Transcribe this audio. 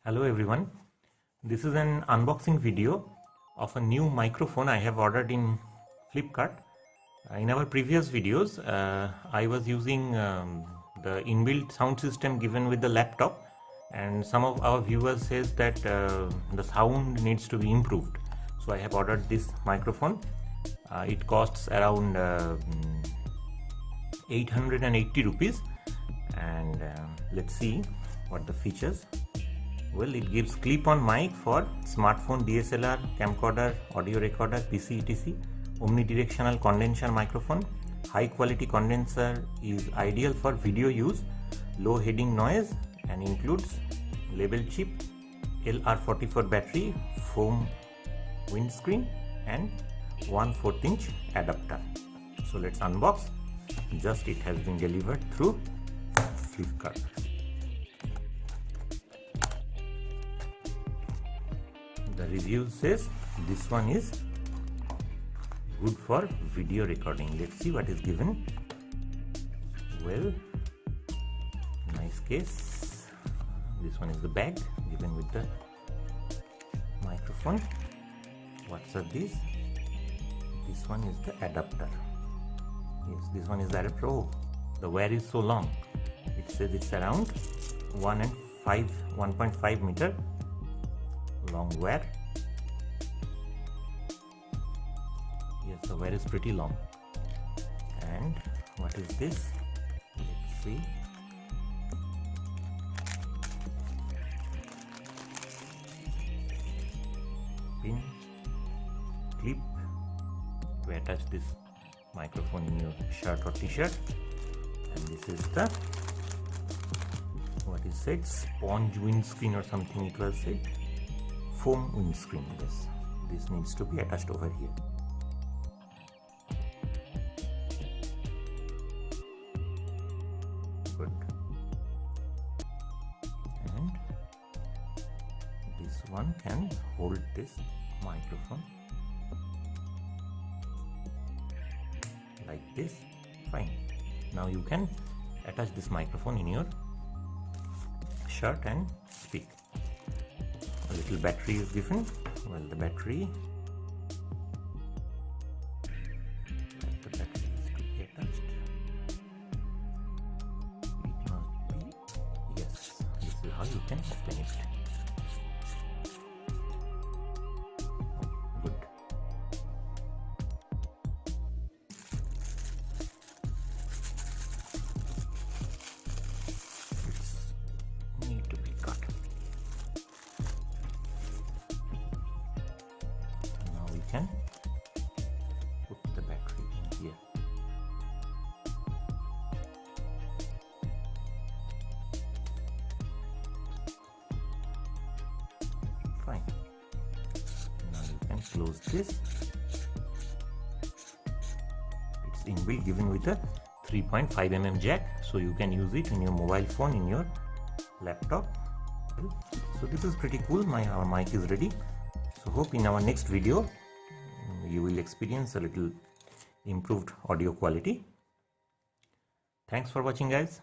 Hello everyone, this is an unboxing video of a new microphone I have ordered in Flipkart. In our previous videos, I was using the inbuilt sound system given with the laptop, and some of our viewers says that the sound needs to be improved. So I have ordered this microphone. It costs around 880 rupees, and let's see what the features. Well, it gives clip-on mic for smartphone, DSLR, camcorder, audio recorder, PC, etc. Omnidirectional condenser microphone. High quality condenser is ideal for video use. Low heading noise and includes label chip, LR44 battery, foam windscreen and 1/4 inch adapter. So let's unbox. Just it has been delivered through Flipkart. The review says this one is good for video recording. Let's see what is given. Well, nice case. This one is the bag given with the microphone. What's up this? This one is the adapter. Yes, this one is the adapter. Oh, the wire is so long. It says it's around 1.5 meter long wire. Yes, the wire is pretty long. And what is this? Let's see. Pin clip to attach this microphone in your shirt or t-shirt. And this is the, what is said, sponge windscreen or something it was said. Foam windscreen. Yes, this needs to be attached over here. Good. And this one can hold this microphone like this. Fine. Now you can attach this microphone in your shirt and speak. A little battery is given. Well, the battery is to be attached. It must be, yes, this is how you can open it. Good. It's need to be cut. Can put the battery in here. Fine. Now you can close this. It's inbuilt given with a 3.5 mm jack, so you can use it in your mobile phone, in your laptop. So this is pretty cool. Our mic is ready. So hope in our next video you will experience a little improved audio quality. Thanks for watching, guys.